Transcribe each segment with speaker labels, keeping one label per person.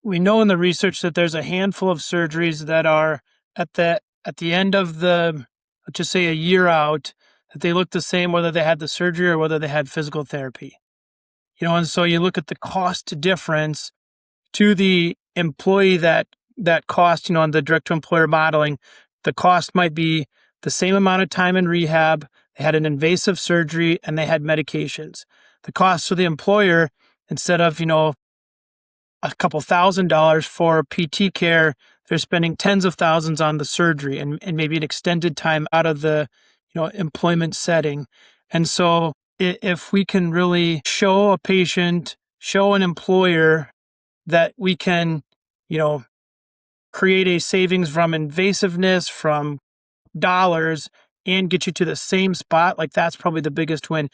Speaker 1: we know in the research that there's a handful of surgeries that are at the end of let's just say a year out, that they look the same whether they had the surgery or whether they had physical therapy. And so you look at the cost difference to the employee that cost, on the direct to employer modeling, the cost might be the same amount of time in rehab, they had an invasive surgery, and they had medications. The cost to the employer, instead of, a couple $1,000s for PT care, they're spending tens of thousands on the surgery and maybe an extended time out of the, employment setting. And so if we can really show a patient, show an employer that we can, create a savings from invasiveness, from dollars, and get you to the same spot, like that's probably the biggest win.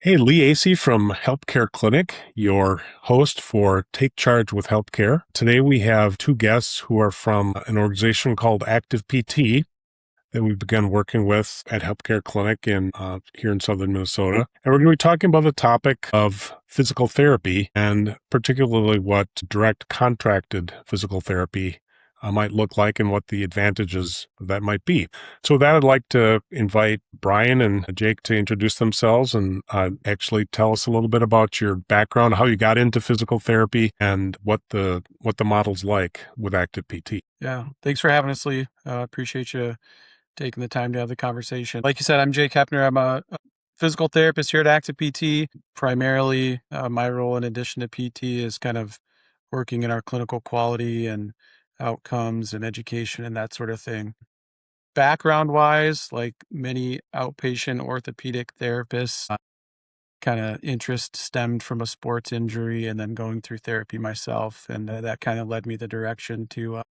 Speaker 2: Hey, Lee Aase from HELPcare Clinic, your host for Take Charge with HELPcare. Today we have two guests who are from an organization called ActivePT that we've begun working with at HELPcare Clinic here in southern Minnesota. And we're going to be talking about the topic of physical therapy, and particularly what direct contracted physical therapy might look like and what the advantages of that might be. So with that, I'd like to invite Brian and Jake to introduce themselves and actually tell us a little bit about your background, how you got into physical therapy, and what the model's like with ActivePT.
Speaker 3: Yeah, thanks for having us, Lee. Appreciate you taking the time to have the conversation. Like you said, I'm Jake Hoeppner. I'm a physical therapist here at ActivePT. Primarily, my role in addition to PT is kind of working in our clinical quality and outcomes and education and that sort of thing. Background-wise, like many outpatient orthopedic therapists, kind of interest stemmed from a sports injury and then going through therapy myself. And that kind of led me the direction to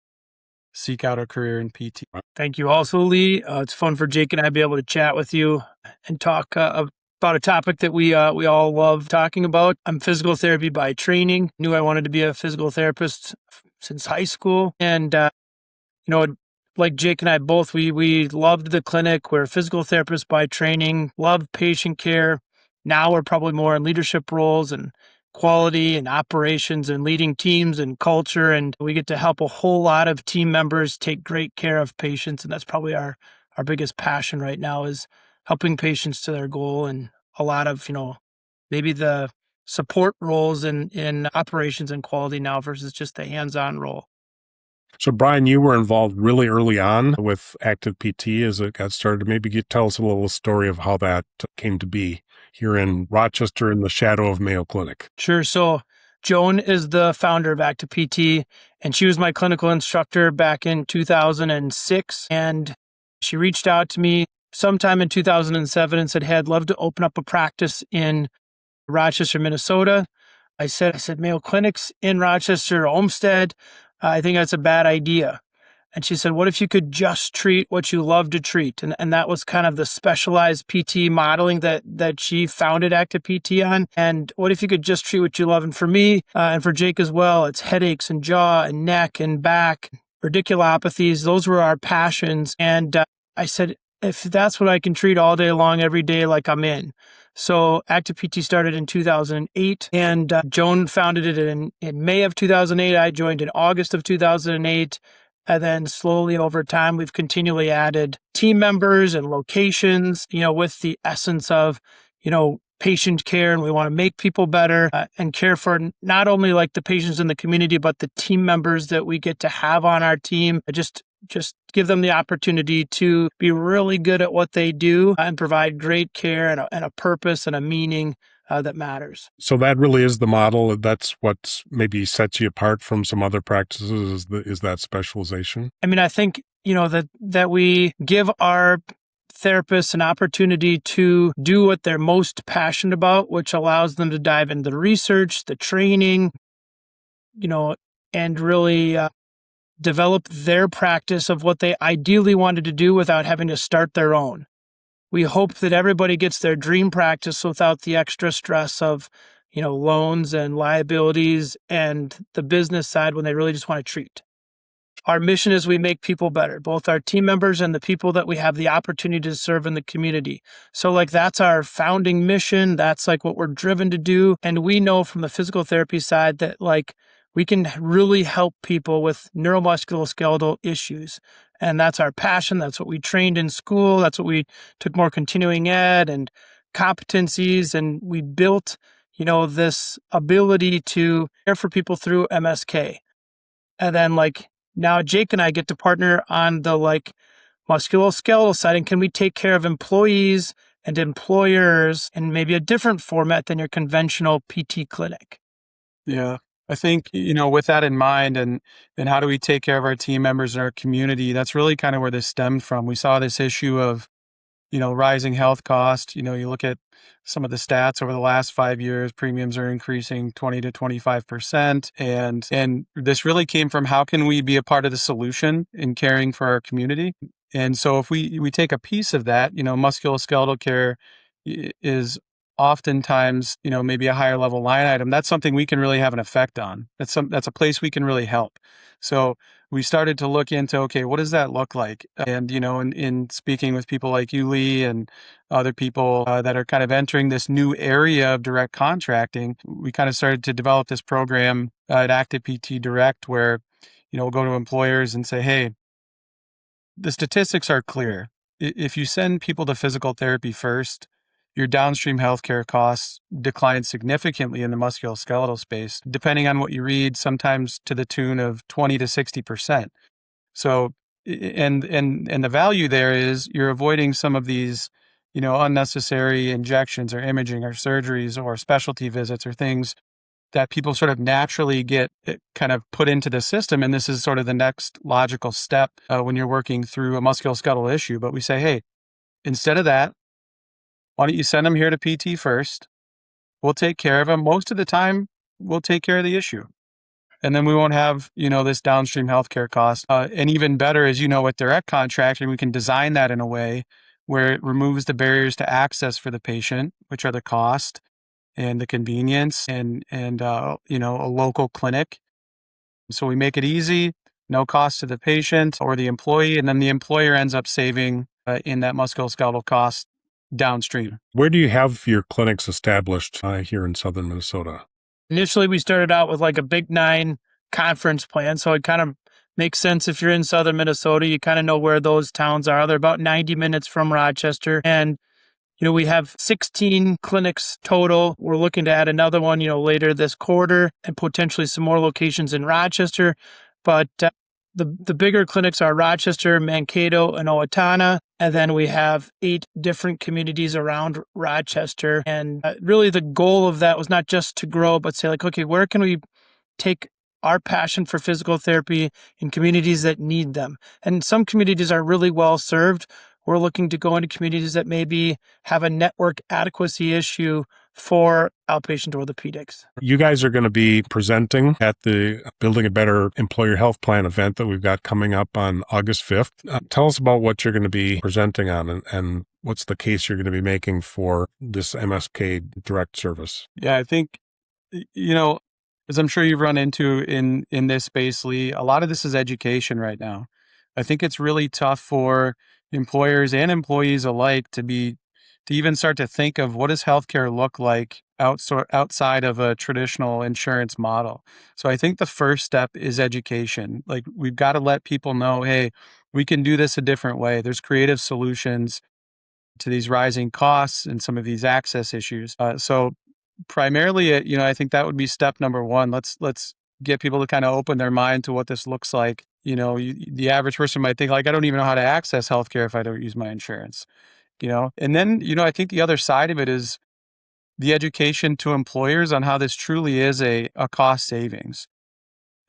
Speaker 3: seek out a career in PT.
Speaker 1: Thank you also, Lee. It's fun for Jake and I to be able to chat with you and talk about a topic that we all love talking about. I'm physical therapy by training. Knew I wanted to be a physical therapist since high school. And, like Jake and I both, we loved the clinic. We're physical therapists by training, love patient care. Now we're probably more in leadership roles and quality and operations and leading teams and culture. And we get to help a whole lot of team members take great care of patients. And that's probably our biggest passion right now, is helping patients to their goal. And a lot of, maybe the support roles in operations and quality now versus just the hands-on role.
Speaker 2: So Brian, you were involved really early on with ActivePT as it got started. Maybe you tell us a little story of how that came to be here in Rochester in the shadow of Mayo Clinic.
Speaker 1: Sure. So Joan is the founder of ActivePT, and she was my clinical instructor back in 2006. And she reached out to me sometime in 2007 and said, hey, I'd love to open up a practice in Rochester, Minnesota. I said, Mayo Clinic's in Rochester, Olmsted. I think that's a bad idea. And she said, what if you could just treat what you love to treat? And that was kind of the specialized PT modeling that she founded ActivePT on. And what if you could just treat what you love? And for me, and for Jake as well, it's headaches and jaw and neck and back, radiculopathies. Those were our passions. And I said, if that's what I can treat all day long, every day, like I'm in. So ActivePT started in 2008, and Joan founded it in May of 2008. I joined in August of 2008. And then slowly over time, we've continually added team members and locations, with the essence of, patient care. And we want to make people better and care for not only like the patients in the community, but the team members that we get to have on our team. Just give them the opportunity to be really good at what they do and provide great care and a purpose and a meaning that matters.
Speaker 2: So that really is the model. That's what maybe sets you apart from some other practices, is that specialization?
Speaker 1: I mean, I think, that we give our therapists an opportunity to do what they're most passionate about, which allows them to dive into the research, the training, and really develop their practice of what they ideally wanted to do without having to start their own. We hope that everybody gets their dream practice without the extra stress of, loans and liabilities and the business side when they really just want to treat. our mission is we make people better, both our team members and the people that we have the opportunity to serve in the community. So like that's our founding mission. That's like what we're driven to do. And we know from the physical therapy side that like we can really help people with neuromusculoskeletal issues. And that's our passion. That's what we trained in school. That's what we took more continuing ed and competencies. And we built, this ability to care for people through MSK. And then like now Jake and I get to partner on the like musculoskeletal side. And can we take care of employees and employers in maybe a different format than your conventional PT clinic?
Speaker 3: Yeah. I think, with that in mind and how do we take care of our team members and our community, that's really kind of where this stemmed from. We saw this issue of, rising health cost. You look at some of the stats over the last 5 years, premiums are increasing 20 to 25%. And this really came from how can we be a part of the solution in caring for our community? And so if we take a piece of that, musculoskeletal care is oftentimes, maybe a higher level line item. That's something we can really have an effect on. That's a place we can really help. So we started to look into, okay, what does that look like? And, in speaking with people like you, Lee, and other people that are kind of entering this new area of direct contracting, we kind of started to develop this program at ActivePT Direct where, we'll go to employers and say, hey, the statistics are clear. If you send people to physical therapy first, your downstream healthcare costs decline significantly in the musculoskeletal space, depending on what you read, sometimes to the tune of 20 to 60%. So, and the value there is you're avoiding some of these, unnecessary injections or imaging or surgeries or specialty visits or things that people sort of naturally get kind of put into the system. And this is sort of the next logical step when you're working through a musculoskeletal issue. But we say, hey, instead of that, why don't you send them here to PT first? We'll take care of them. Most of the time, we'll take care of the issue. And then we won't have, this downstream healthcare cost. And even better is, with direct contracting, we can design that in a way where it removes the barriers to access for the patient, which are the cost and the convenience and a local clinic. So we make it easy, no cost to the patient or the employee, and then the employer ends up saving in that musculoskeletal cost downstream.
Speaker 2: Where do you have your clinics established here in southern Minnesota?
Speaker 1: Initially, we started out with like a Big 9 conference plan. So it kind of makes sense if you're in southern Minnesota, you kind of know where those towns are. They're about 90 minutes from Rochester. And, we have 16 clinics total. We're looking to add another one, later this quarter and potentially some more locations in Rochester. But the bigger clinics are Rochester, Mankato, and Owatonna. And then we have 8 different communities around Rochester. And really the goal of that was not just to grow, but say like, okay, where can we take our passion for physical therapy in communities that need them? And some communities are really well served. We're looking to go into communities that maybe have a network adequacy issue for outpatient orthopedics.
Speaker 2: You guys are going to be presenting at the Building a Better Employer Health Plan event that we've got coming up on August 5th. Tell us about what you're going to be presenting on and what's the case you're going to be making for this MSK direct service.
Speaker 3: Yeah, I think, as I'm sure you've run into in this space, Lee, a lot of this is education right now. I think it's really tough for employers and employees alike to even start to think of what does healthcare look like outside of a traditional insurance model. So I think the first step is education. Like we've got to let people know, hey, we can do this a different way. There's creative solutions to these rising costs and some of these access issues. So primarily, I think that would be step number one. Let's get people to kind of open their mind to what this looks like. The average person might think like, I don't even know how to access healthcare if I don't use my insurance, and then, I think the other side of it is the education to employers on how this truly is a cost savings.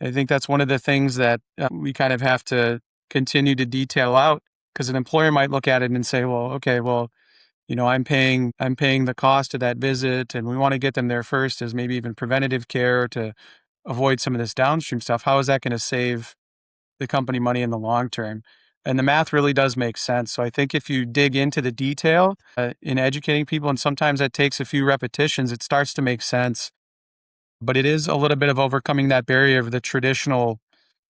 Speaker 3: I think that's one of the things that we kind of have to continue to detail out because an employer might look at it and say, well, okay, well, I'm paying the cost of that visit and we want to get them there first as maybe even preventative care to avoid some of this downstream stuff. How is that going to save the company money in the long term? And the math really does make sense. So I think if you dig into the detail in educating people, and sometimes that takes a few repetitions, it starts to make sense. But it is a little bit of overcoming that barrier of the traditional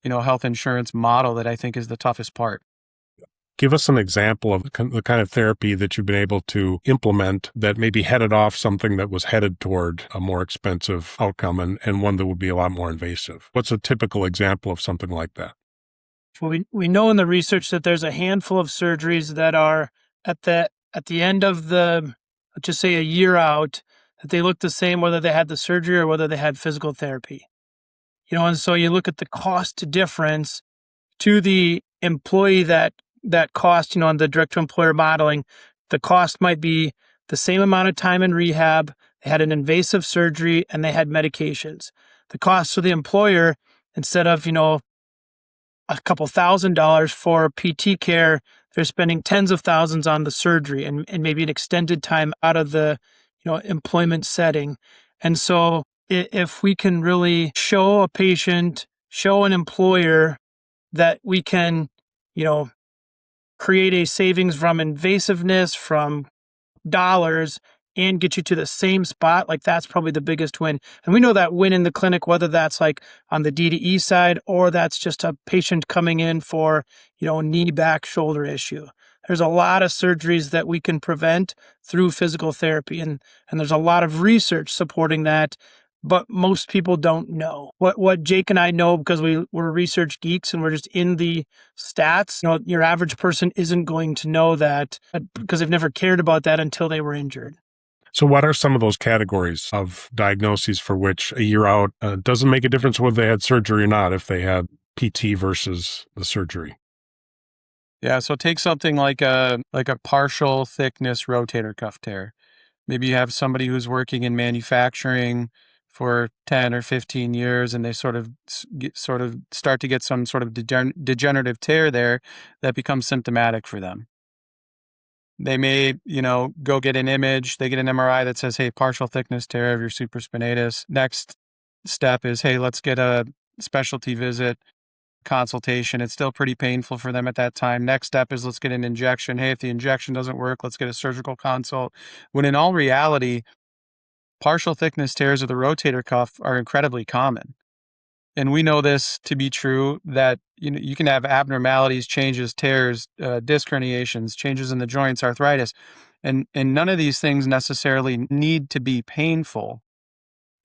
Speaker 3: health insurance model that I think is the toughest part.
Speaker 2: Give us an example of the kind of therapy that you've been able to implement that maybe headed off something that was headed toward a more expensive outcome and one that would be a lot more invasive. What's a typical example of something like that?
Speaker 1: Well, we know in the research that there's a handful of surgeries that are at the end of let's just say a year out, that they look the same whether they had the surgery or whether they had physical therapy. And so you look at the cost difference to the employee that cost, on the direct to employer modeling, the cost might be the same amount of time in rehab. They had an invasive surgery and they had medications. The cost to the employer, instead of, a couple $1,000s for PT care, they're spending tens of thousands on the surgery and maybe an extended time out of the, employment setting. And so if we can really show a patient, show an employer that we can, create a savings from invasiveness, from dollars, and get you to the same spot, like that's probably the biggest win. And we know that win in the clinic, whether that's like on the DDE side or that's just a patient coming in for, knee, back, shoulder issue. There's a lot of surgeries that we can prevent through physical therapy. And there's a lot of research supporting that, but most people don't know. What Jake and I know, because we're research geeks and we're just in the stats, your average person isn't going to know that because they've never cared about that until they were injured.
Speaker 2: So what are some of those categories of diagnoses for which a year out doesn't make a difference whether they had surgery or not, if they had PT versus the surgery?
Speaker 3: Yeah, so take something like a partial thickness rotator cuff tear. Maybe you have somebody who's working in manufacturing for 10 or 15 years and they sort of start to get some sort of degenerative tear there that becomes symptomatic for them. They may, go get an image, they get an MRI that says, hey, partial thickness tear of your supraspinatus. Next step is, hey, let's get a specialty visit, consultation. It's still pretty painful for them at that time. Next step is let's get an injection. Hey, if the injection doesn't work, let's get a surgical consult. When in all reality, partial thickness tears of the rotator cuff are incredibly common. And we know this to be true, that you can have abnormalities, changes, tears, disc herniations, changes in the joints, arthritis, and none of these things necessarily need to be painful.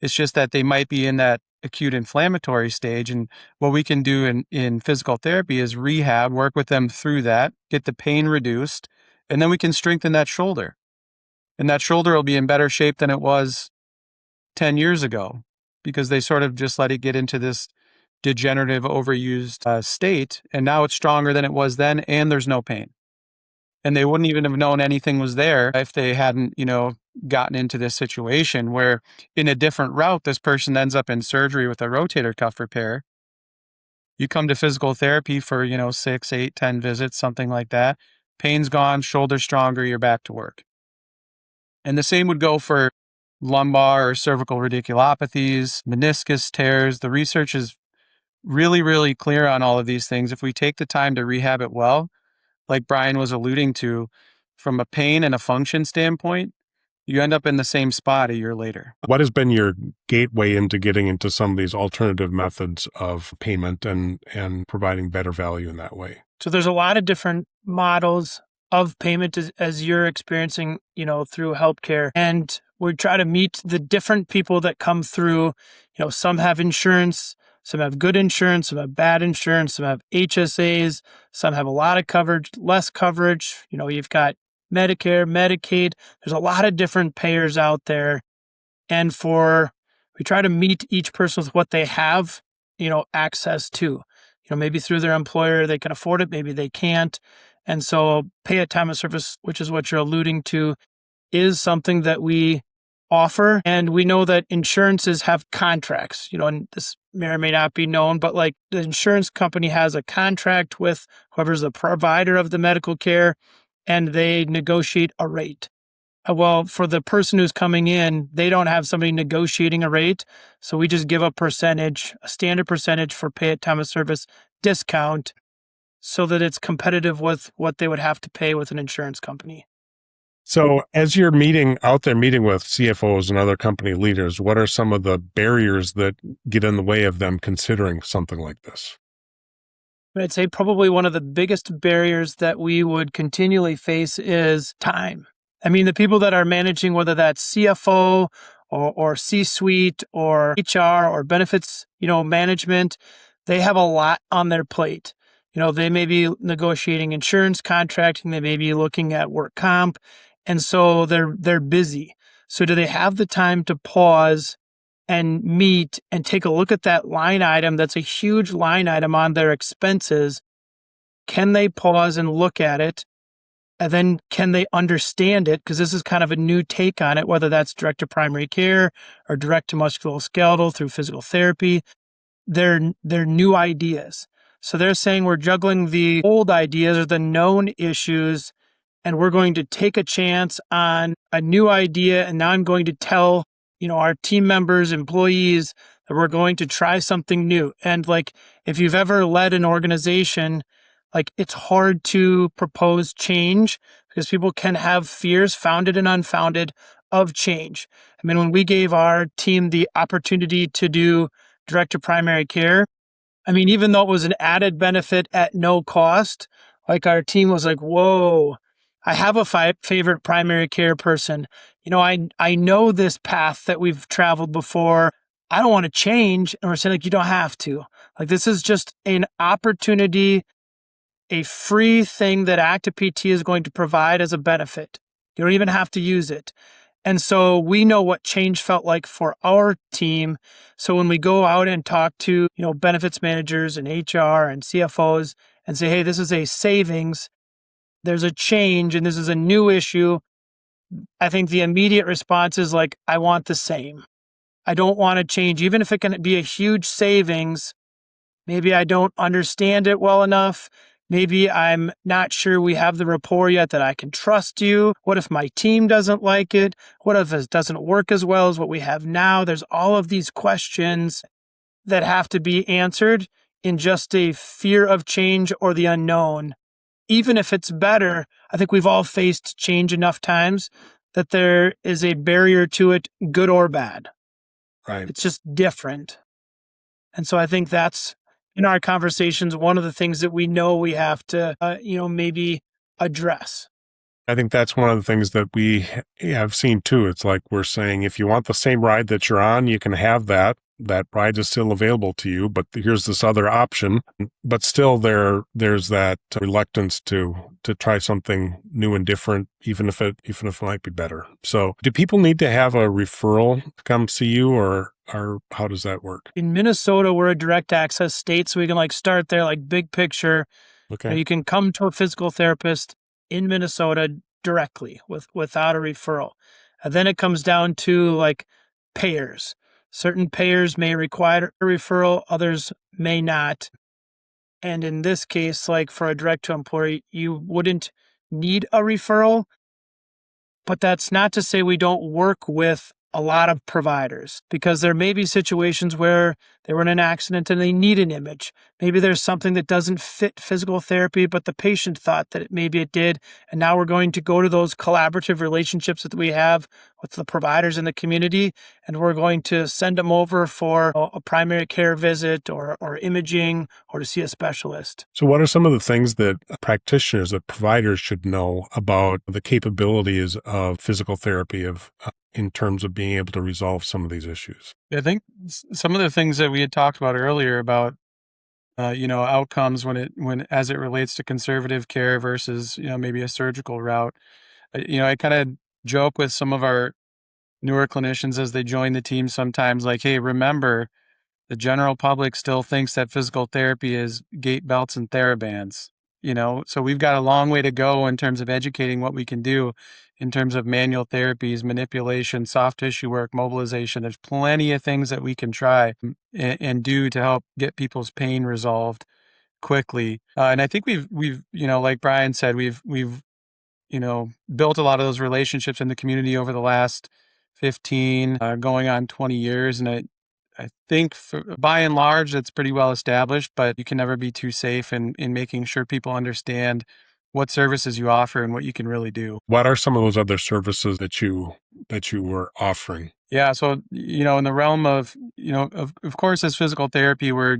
Speaker 3: It's just that they might be in that acute inflammatory stage. And what we can do in physical therapy is rehab, work with them through that, get the pain reduced, and then we can strengthen that shoulder. And that shoulder will be in better shape than it was 10 years ago, because they sort of just let it get into this degenerative, overused state. And now it's stronger than it was then, and there's no pain. And they wouldn't even have known anything was there if they hadn't, gotten into this situation where in a different route, this person ends up in surgery with a rotator cuff repair. You come to physical therapy for, 6, 8, 10 visits, something like that. Pain's gone, shoulder's stronger, you're back to work. And the same would go for lumbar or cervical radiculopathies, meniscus tears. The research is really, really clear on all of these things. If we take the time to rehab it well, like Brian was alluding to, from a pain and a function standpoint, you end up in the same spot a year later.
Speaker 2: What has been your gateway into getting into some of these alternative methods of payment and providing better value in that way?
Speaker 1: So there's a lot of different models of payment as you're experiencing, through HELPcare. And we try to meet the different people that come through. Some have insurance, some have good insurance, some have bad insurance, some have HSAs, some have a lot of coverage, less coverage. You've got Medicare, Medicaid. There's a lot of different payers out there. And we try to meet each person with what they have, access to. Maybe through their employer, they can afford it, maybe they can't. And so pay at time of service, which is what you're alluding to, is something that we offer. And we know that insurances have contracts, and this may or may not be known, but like the insurance company has a contract with whoever's the provider of the medical care, and they negotiate a rate. Well, for the person who's coming in, they don't have somebody negotiating a rate. So we just give a standard percentage for pay at time of service discount, so that it's competitive with what they would have to pay with an insurance company.
Speaker 2: So as you're out there meeting with CFOs and other company leaders, what are some of the barriers that get in the way of them considering something like this?
Speaker 1: But I'd say probably one of the biggest barriers that we would continually face is time. I mean, the people that are managing, whether that's CFO or C-suite or HR or benefits, management, they have a lot on their plate. They may be negotiating insurance contracting, they may be looking at work comp, and so they're busy. So do they have the time to pause and meet and take a look at that line item that's a huge line item on their expenses? Can they pause and look at it? And then can they understand it? Because this is kind of a new take on it, whether that's direct to primary care or direct to musculoskeletal through physical therapy. They're new ideas. So they're saying we're juggling the old ideas or the known issues, and we're going to take a chance on a new idea. And now I'm going to tell, our team members, employees, that we're going to try something new. And if you've ever led an organization, it's hard to propose change because people can have fears, founded and unfounded, of change. I mean, when we gave our team the opportunity to do direct to primary care, I mean, even though it was an added benefit at no cost, our team was like, whoa, I have a favorite primary care person. I know this path that we've traveled before. I don't want to change. And we're saying, you don't have to. This is just an opportunity, a free thing that ActivePT is going to provide as a benefit. You don't even have to use it. And so we know what change felt like for our team. So when we go out and talk to, benefits managers and HR and CFOs and say, hey, this is a savings, there's a change, and this is a new issue, I think the immediate response is I want the same. I don't want to change, even if it can be a huge savings. Maybe I don't understand it well enough. Maybe I'm not sure we have the rapport yet that I can trust you. What if my team doesn't like it? What if it doesn't work as well as what we have now? There's all of these questions that have to be answered in just a fear of change or the unknown. Even if it's better, I think we've all faced change enough times that there is a barrier to it, good or bad.
Speaker 2: Right.
Speaker 1: It's just different. And so I think that's, in our conversations, one of the things that we know we have to, maybe address.
Speaker 2: I think that's one of the things that we have seen too. It's like we're saying, if you want the same ride that you're on, you can have that. That ride is still available to you, but here's this other option. But still there's that reluctance to try something new and different, even if it might be better. So do people need to have a referral to come see you, or how does that work?
Speaker 1: In Minnesota, we're a direct access state, so we can start there, big picture.
Speaker 2: Okay.
Speaker 1: You can come to a physical therapist in Minnesota directly without a referral. And then it comes down to payers. Certain payers may require a referral, others may not. And in this case, for a direct to employee, you wouldn't need a referral, but that's not to say we don't work with a lot of providers, because there may be situations where they were in an accident and they need an image. Maybe there's something that doesn't fit physical therapy, but the patient thought that maybe it did. And now we're going to go to those collaborative relationships that we have with the providers in the community, and we're going to send them over for a primary care visit or imaging or to see a specialist.
Speaker 2: So what are some of the things that practitioners, that providers should know about the capabilities of physical therapy in terms of being able to resolve some of these issues?
Speaker 3: I think some of the things that we had talked about earlier about, outcomes as it relates to conservative care versus, maybe a surgical route. I kind of joke with some of our newer clinicians as they join the team sometimes, hey, remember, the general public still thinks that physical therapy is gait belts and TheraBands. So we've got a long way to go in terms of educating what we can do in terms of manual therapies, manipulation, soft tissue work, mobilization. There's plenty of things that we can try and do to help get people's pain resolved quickly. And I think we've like Brian said, we've built a lot of those relationships in the community over the last 15, going on 20 years. And I think by and large, it's pretty well established, but you can never be too safe in making sure people understand what services you offer and what you can really do.
Speaker 2: What are some of those other services that you were offering?
Speaker 3: Yeah. So, in the realm of, of course, as physical therapy, we're,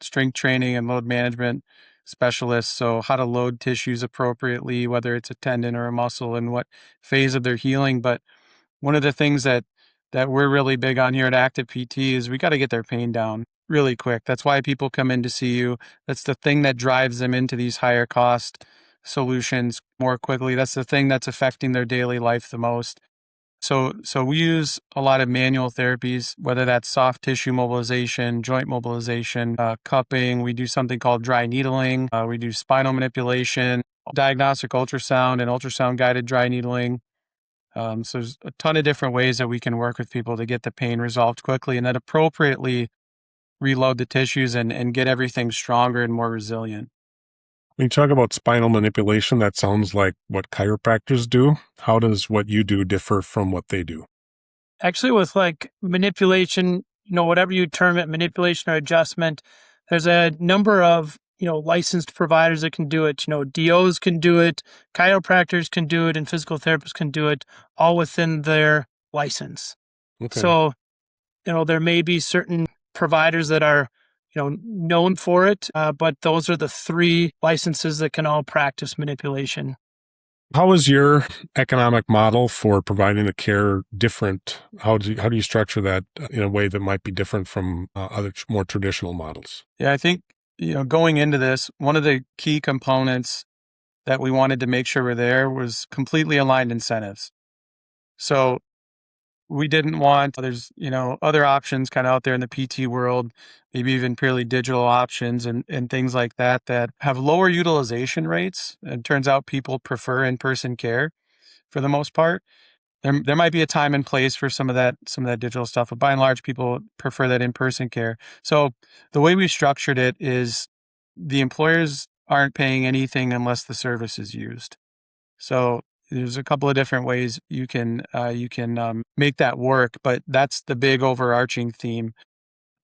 Speaker 3: strength training and load management specialists. So how to load tissues appropriately, whether it's a tendon or a muscle and what phase of their healing. But one of the things that we're really big on here at ActivePT is we got to get their pain down really quick. That's why people come in to see you. That's the thing that drives them into these higher cost solutions more quickly. That's the thing that's affecting their daily life the most. So we use a lot of manual therapies, whether that's soft tissue mobilization, joint mobilization, cupping. We do something called dry needling. We do spinal manipulation, diagnostic ultrasound, and ultrasound guided dry needling. So there's a ton of different ways that we can work with people to get the pain resolved quickly and then appropriately reload the tissues and get everything stronger and more resilient.
Speaker 2: When you talk about spinal manipulation, that sounds like what chiropractors do. How does what you do differ from what they do?
Speaker 1: Actually, with like manipulation, whatever you term it, manipulation or adjustment, there's a number of, licensed providers that can do it. DOs can do it, chiropractors can do it, and physical therapists can do it, all within their license.
Speaker 2: Okay.
Speaker 1: So, there may be certain providers that are, known for it, but those are the 3 licenses that can all practice manipulation.
Speaker 2: How is your economic model for providing the care different? How do you structure that in a way that might be different from other more traditional models?
Speaker 3: Yeah, I think, going into this, one of the key components that we wanted to make sure were there was completely aligned incentives. So we didn't want, there's, other options kind of out there in the PT world, maybe even purely digital options and things like that have lower utilization rates. It turns out people prefer in-person care for the most part. There might be a time and place for some of that digital stuff, but by and large, people prefer that in-person care. So the way we structured it is the employers aren't paying anything unless the service is used. So there's a couple of different ways you can make that work, but that's the big overarching theme.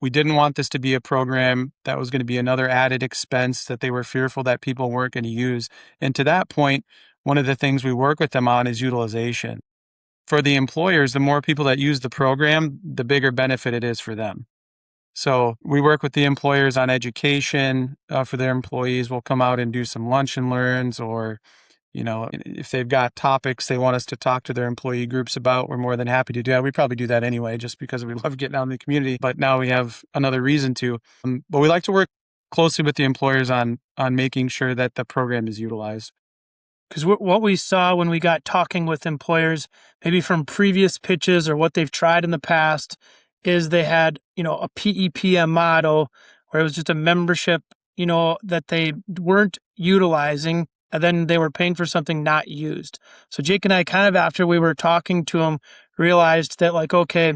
Speaker 3: We didn't want this to be a program that was going to be another added expense that they were fearful that people weren't going to use. And to that point, one of the things we work with them on is utilization. For the employers, the more people that use the program, the bigger benefit it is for them. So we work with the employers on education for their employees. We'll come out and do some lunch and learns, or if they've got topics they want us to talk to their employee groups about, we're more than happy to do that. We probably do that anyway, just because we love getting out in the community, but now we have another reason to. But we like to work closely with the employers on making sure that the program is utilized.
Speaker 1: Because what we saw when we got talking with employers, maybe from previous pitches or what they've tried in the past, is they had, a PEPM model where it was just a membership, that they weren't utilizing, and then they were paying for something not used. So Jake and I kind of, after we were talking to them, realized that like, okay,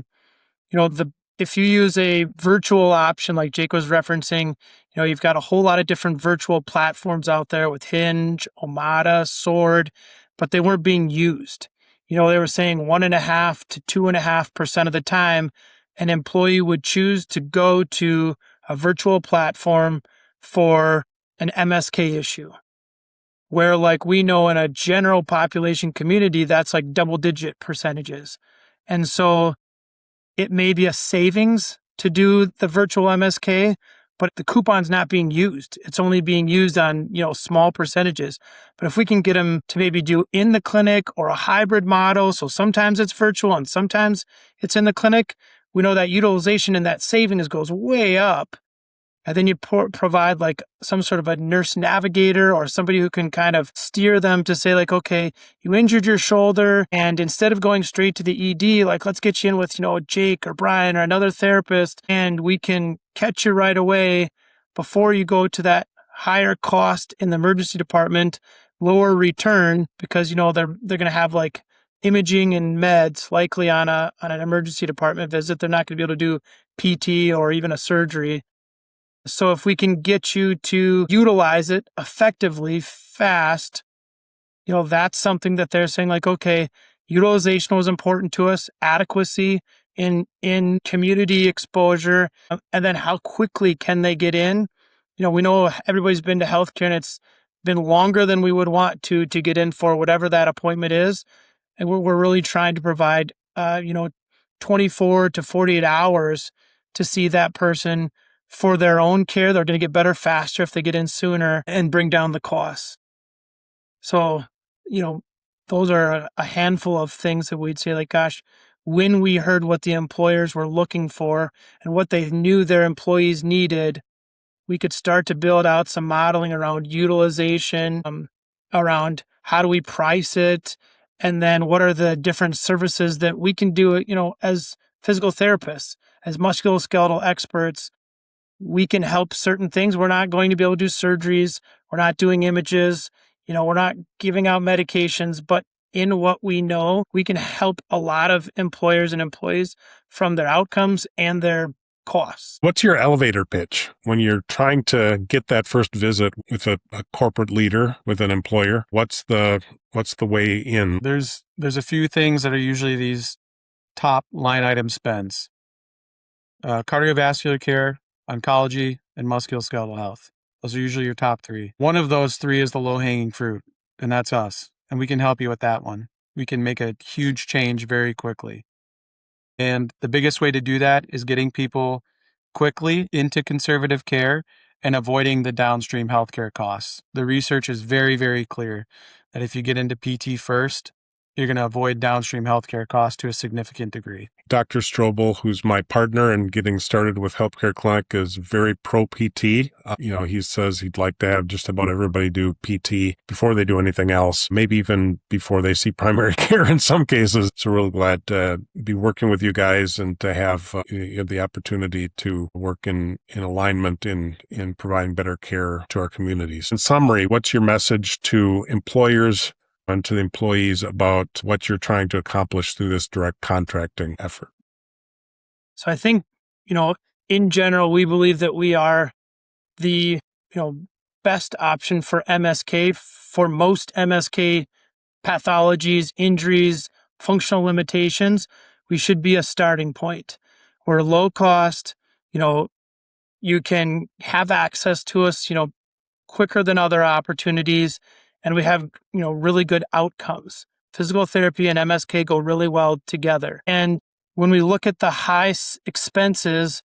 Speaker 1: if you use a virtual option like Jake was referencing, you've got a whole lot of different virtual platforms out there with Hinge, Omada, Sword, but they weren't being used. They were saying 1.5 to 2.5% of the time, an employee would choose to go to a virtual platform for an MSK issue, where like we know in a general population community, that's like double-digit percentages. And so it may be a savings to do the virtual MSK, but the coupon's not being used. It's only being used on, small percentages. But if we can get them to maybe do in the clinic or a hybrid model, so sometimes it's virtual and sometimes it's in the clinic, we know that utilization and that savings goes way up. And then you provide like some sort of a nurse navigator or somebody who can kind of steer them to say like, okay, you injured your shoulder, and instead of going straight to the ED, like let's get you in with, Jake or Brian or another therapist, and we can catch you right away before you go to that higher cost in the emergency department, lower return, because, they're going to have like imaging and meds likely on an emergency department visit. They're not going to be able to do PT or even a surgery. So if we can get you to utilize it effectively, fast, that's something that they're saying like, okay, utilization was important to us, adequacy in community exposure, and then how quickly can they get in? We know everybody's been to healthcare and it's been longer than we would want to get in for whatever that appointment is. And we're really trying to provide, 24 to 48 hours to see that person for their own care. They're going to get better faster if they get in sooner and bring down the costs. So, those are a handful of things that we'd say, like, gosh, when we heard what the employers were looking for and what they knew their employees needed, we could start to build out some modeling around utilization, around how do we price it, and then what are the different services that we can do, as physical therapists, as musculoskeletal experts. We can help certain things. We're not going to be able to do surgeries. We're not doing images. We're not giving out medications, but in what we know, we can help a lot of employers and employees from their outcomes and their costs.
Speaker 2: What's your elevator pitch when you're trying to get that first visit with a corporate leader, with an employer? What's the way in?
Speaker 3: There's a few things that are usually these top line item spends. Cardiovascular care, oncology, and musculoskeletal health. Those are usually your top three. One of those three is the low-hanging fruit, and that's us. And we can help you with that one. We can make a huge change very quickly. And the biggest way to do that is getting people quickly into conservative care and avoiding the downstream healthcare costs. The research is very, very clear that if you get into PT first, you're going to avoid downstream healthcare costs to a significant degree.
Speaker 2: Dr. Strobel, who's my partner in getting started with HELPcare Clinic, is very pro PT. He says he'd like to have just about everybody do PT before they do anything else, maybe even before they see primary care in some cases. So really glad to be working with you guys and to have the opportunity to work in alignment in providing better care to our communities. In summary, what's your message to employers and to the employees about what you're trying to accomplish through this direct contracting effort?
Speaker 1: So I think, in general, we believe that we are the, best option for MSK, for most MSK pathologies, injuries, functional limitations. We should be a starting point. We're low cost, you can have access to us, quicker than other opportunities. And we have, really good outcomes. Physical therapy and MSK go really well together. And when we look at the high expenses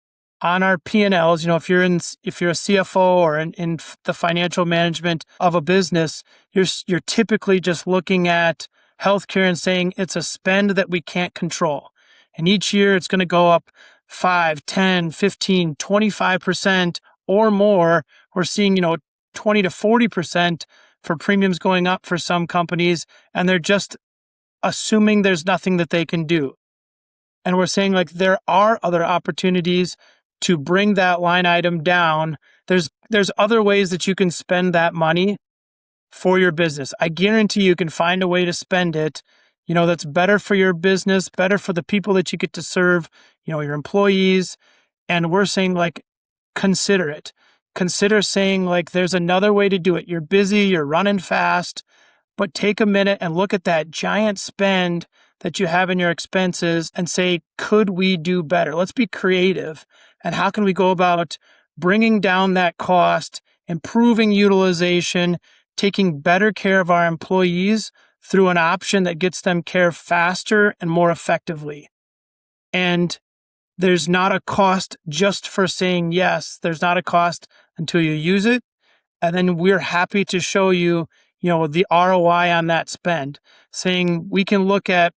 Speaker 1: on our P&Ls, if you're a CFO or in the financial management of a business, you're typically just looking at healthcare and saying it's a spend that we can't control. And each year it's going to go up 5, 10, 15, 25% or more. We're seeing, 20 to 40% for premiums going up for some companies, and they're just assuming there's nothing that they can do. And we're saying, like, there are other opportunities to bring that line item down. There's other ways that you can spend that money for your business. I guarantee you can find a way to spend it, that's better for your business, better for the people that you get to serve, your employees. And we're saying, like, consider it. Consider saying, like, there's another way to do it. You're busy, you're running fast, but take a minute and look at that giant spend that you have in your expenses and say, could we do better? Let's be creative. And how can we go about bringing down that cost, improving utilization, taking better care of our employees through an option that gets them care faster and more effectively? And there's not a cost just for saying yes. There's not a cost until you use it. And then we're happy to show you, the ROI on that spend, saying we can look at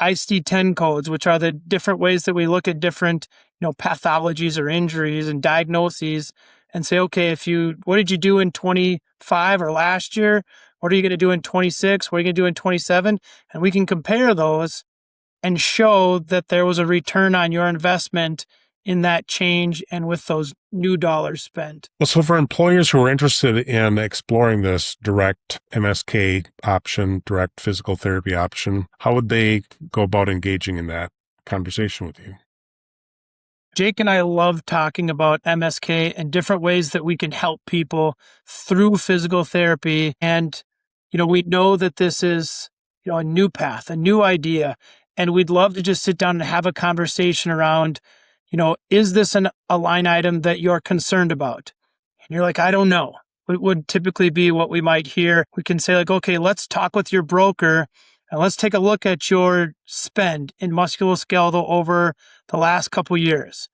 Speaker 1: ICD-10 codes, which are the different ways that we look at different, pathologies or injuries and diagnoses, and say, okay, what did you do in 25 or last year? What are you going to do in 26? What are you going to do in 27? And we can compare those and show that there was a return on your investment in that change and with those new dollars spent.
Speaker 2: Well, so for employers who are interested in exploring this direct MSK option, direct physical therapy option, how would they go about engaging in that conversation with you?
Speaker 1: Jake and I love talking about MSK and different ways that we can help people through physical therapy. And, we know that this is, a new path, a new idea. And we'd love to just sit down and have a conversation around, is this a line item that you're concerned about? And you're like, I don't know. It would typically be what we might hear. We can say, like, okay, let's talk with your broker And let's take a look at your spend in musculoskeletal over the last couple years.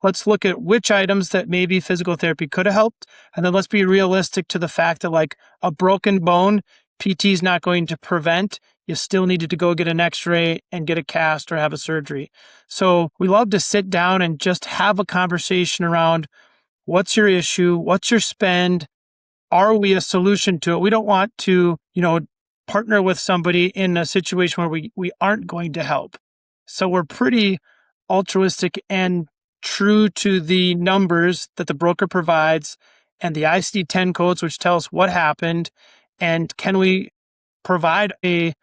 Speaker 1: Let's look at which items that maybe physical therapy could have helped. And then let's be realistic to the fact that like a broken bone, PT is not going to prevent. You still needed to go get an x-ray and get a cast or have a surgery. So we love to sit down and just have a conversation around what's your issue? What's your spend? Are we a solution to it? We don't want to, partner with somebody in a situation where we aren't going to help. So we're pretty altruistic and true to the numbers that the broker provides and the ICD-10 codes, which tell us what happened, and can we provide a,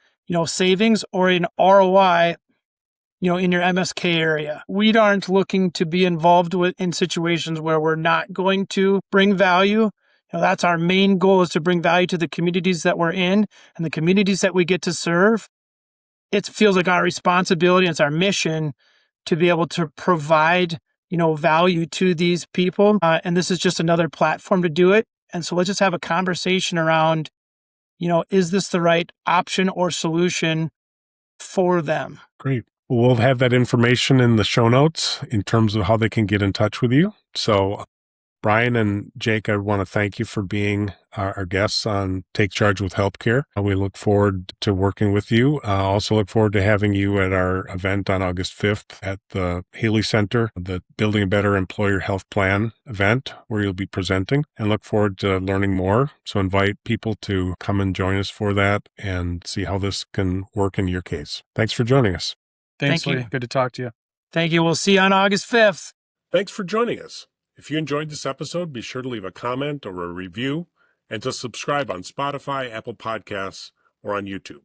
Speaker 1: savings or an ROI, in your MSK area. We aren't looking to be involved in situations where we're not going to bring value. That's our main goal, is to bring value to the communities that we're in and the communities that we get to serve. It feels like our responsibility, it's our mission to be able to provide, value to these people. And this is just another platform to do it. And so let's just have a conversation around, is this the right option or solution for them?
Speaker 2: Great. We'll have that information in the show notes in terms of how they can get in touch with you. So Brian and Jake, I want to thank you for being our guests on Take Charge with HELPcare. We look forward to working with you. Also look forward to having you at our event on August 5th at the Haley Center, the Building a Better Employer Health Plan event, where you'll be presenting, and look forward to learning more. So invite people to come and join us for that and see how this can work in your case. Thanks for joining us.
Speaker 3: Thanks,
Speaker 1: Thank
Speaker 3: Lee.
Speaker 1: you.
Speaker 3: Good to talk to you.
Speaker 1: Thank you. We'll see you on August 5th.
Speaker 2: Thanks for joining us. If you enjoyed this episode, be sure to leave a comment or a review and to subscribe on Spotify, Apple Podcasts, or on YouTube.